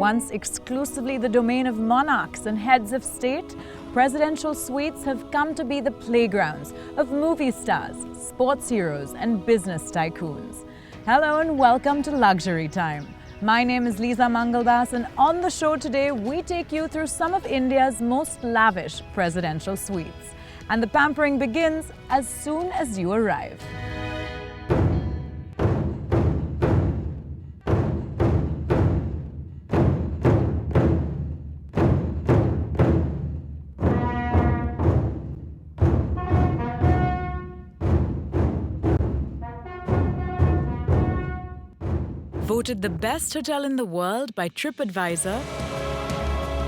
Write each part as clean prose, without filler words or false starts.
Once exclusively the domain of monarchs and heads of state, presidential suites have come to be the playgrounds of movie stars, sports heroes, and business tycoons. Hello and welcome to Luxury Time. My name is Leeza Mangaldas, and on the show today, we take you through some of India's most lavish presidential suites. And the pampering begins as soon as you arrive. Voted the best hotel in the world by TripAdvisor,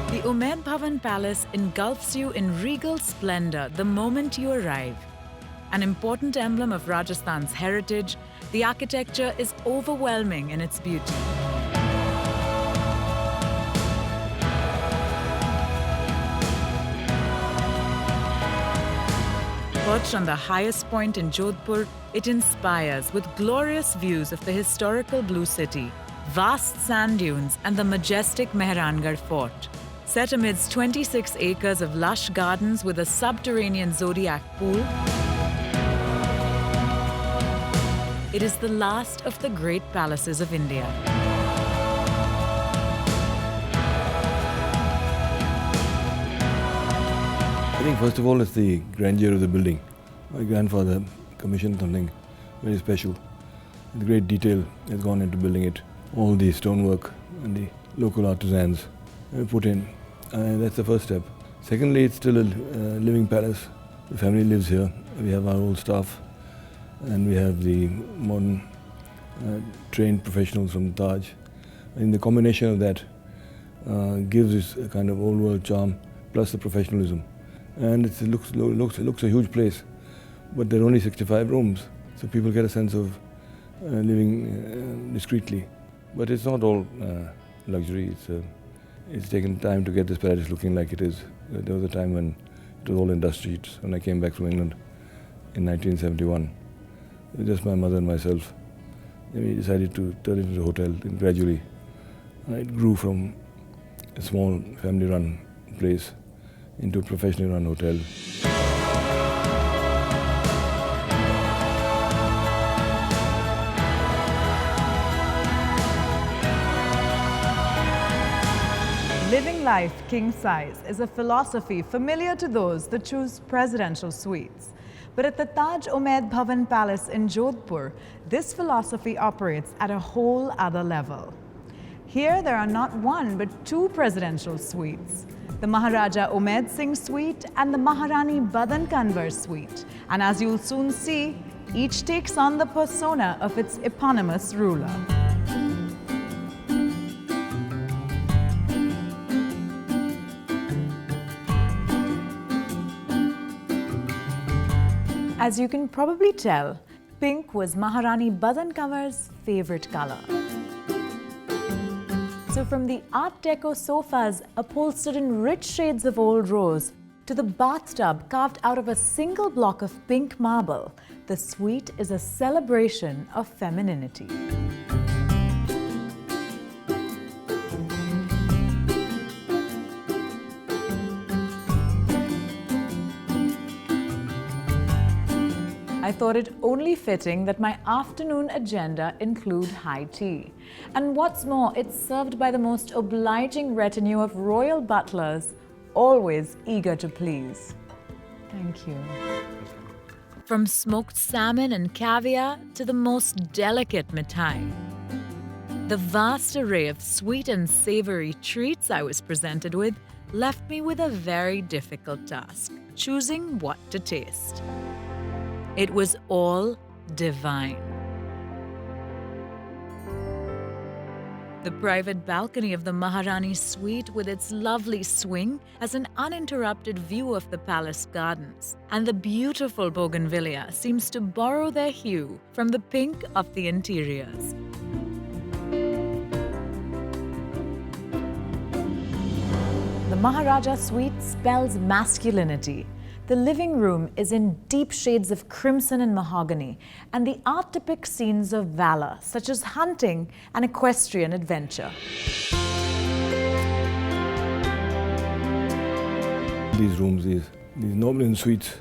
the Umaid Bhavan Palace engulfs you in regal splendor the moment you arrive. An important emblem of Rajasthan's heritage, the architecture is overwhelming in its beauty. Perched on the highest point in Jodhpur, it inspires with glorious views of the historical Blue City, vast sand dunes and the majestic Maharani Fort. Set amidst 26 acres of lush gardens with a subterranean zodiac pool, it is the last of the great palaces of India. I think first of all it's the grandeur of the building. My grandfather commissioned something very special. The great detail has gone into building it. All the stonework and the local artisans put in. That's the first step. Secondly, it's still a living palace. The family lives here. We have our old staff and we have the modern trained professionals from Taj. And the combination of that gives this a kind of old world charm plus the professionalism. And it looks a huge place, but there are only 65 rooms, so people get a sense of living discreetly. But it's not all luxury. It's taken time to get this palace looking like it is. There was a time when it was all industry. When I came back from England in 1971, it was just my mother and myself. And we decided to turn it into a hotel, and gradually it grew from a small family-run place into a professionally run hotel. Living life king size is a philosophy familiar to those that choose presidential suites. But at the Taj Umaid Bhavan Palace in Jodhpur, this philosophy operates at a whole other level. Here there are not one but two presidential suites, the Maharaja Umaid Singh Suite and the Maharani Bhavan Suite. And as you'll soon see, each takes on the persona of its eponymous ruler. As you can probably tell, pink was Maharani Bhavan's favorite color. So from the Art Deco sofas upholstered in rich shades of old rose to the bathtub carved out of a single block of pink marble, the suite is a celebration of femininity. I thought it only fitting that my afternoon agenda include high tea. And what's more, it's served by the most obliging retinue of royal butlers, always eager to please. Thank you. From smoked salmon and caviar to the most delicate mithai, the vast array of sweet and savory treats I was presented with left me with a very difficult task, choosing what to taste. It was all divine. The private balcony of the Maharani Suite with its lovely swing has an uninterrupted view of the palace gardens, and the beautiful bougainvillea seems to borrow their hue from the pink of the interiors. The Maharaja Suite spells masculinity. The living room is in deep shades of crimson and mahogany, and the art depicts scenes of valor, such as hunting and equestrian adventure. these rooms, these Noblin suites,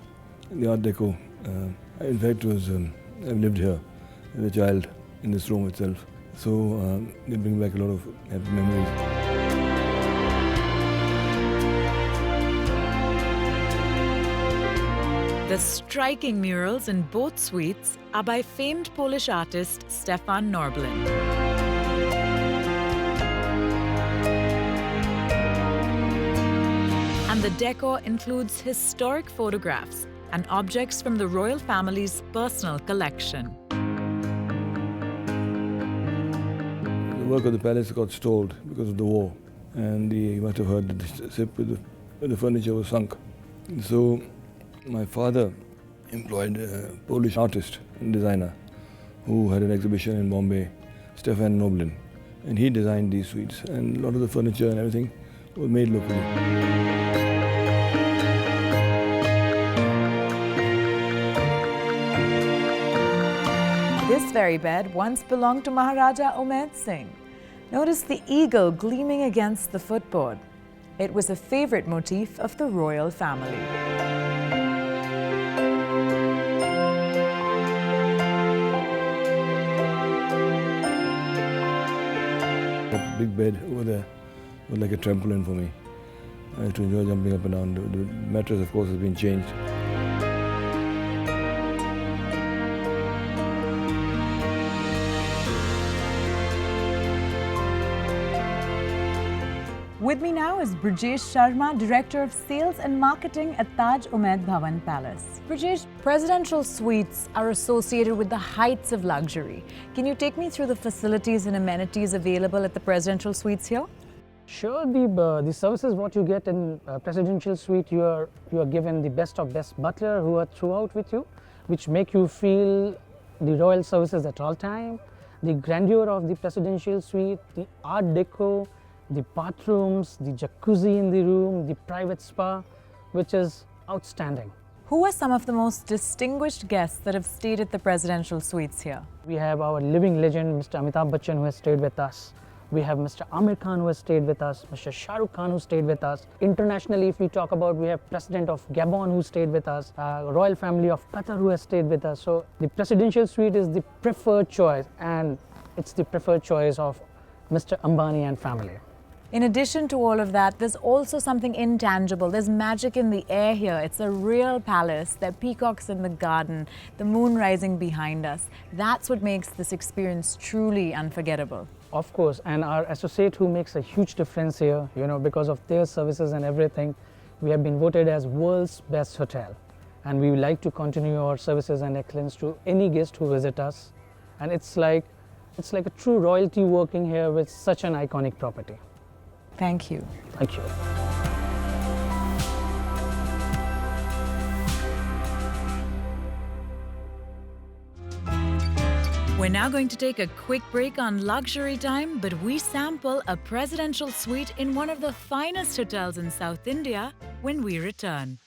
the Art Deco. In fact, I've lived here as a child in this room itself. So they bring back a lot of happy memories. The striking murals in both suites are by famed Polish artist Stefan Norblin. And the decor includes historic photographs and objects from the royal family's personal collection. The work of the palace got stalled because of the war, and you must have heard that the ship with the furniture was sunk. So my father employed a Polish artist and designer who had an exhibition in Bombay, Stefan Norblin, and he designed these suites, and a lot of the furniture and everything was made locally. This very bed once belonged to Maharaja Umaid Singh. Notice the eagle gleaming against the footboard. It was a favorite motif of the royal family. That big bed over there was like a trampoline for me. I used to enjoy jumping up and down. The mattress, of course, has been changed. With me now is Brijesh Sharma, Director of Sales and Marketing at Taj Umaid Bhavan Palace. Brijesh, presidential suites are associated with the heights of luxury. Can you take me through the facilities and amenities available at the presidential suites here? Sure, the services what you get in presidential suite, you are given the best of best butler who are throughout with you, which make you feel the royal services at all time, the grandeur of the presidential suite, the art deco, the bathrooms, the jacuzzi in the room, the private spa, which is outstanding. Who are some of the most distinguished guests that have stayed at the presidential suites here? We have our living legend, Mr. Amitabh Bachchan, who has stayed with us. We have Mr. Amir Khan, who has stayed with us, Mr. Shah Rukh Khan, who stayed with us. Internationally, if we talk about, we have President of Gabon, who stayed with us, Royal Family of Qatar, who has stayed with us. So the presidential suite is the preferred choice, and it's the preferred choice of Mr. Ambani and family. In addition to all of that, there's also something intangible. There's magic in the air here. It's a real palace. There are peacocks in the garden, the moon rising behind us. That's what makes this experience truly unforgettable. Of course, and our associate who makes a huge difference here, because of their services and everything, we have been voted as world's best hotel. And we would like to continue our services and excellence to any guest who visit us. And it's like a true royalty working here with such an iconic property. Thank you. Thank you. We're now going to take a quick break on luxury time, but we sample a presidential suite in one of the finest hotels in South India when we return.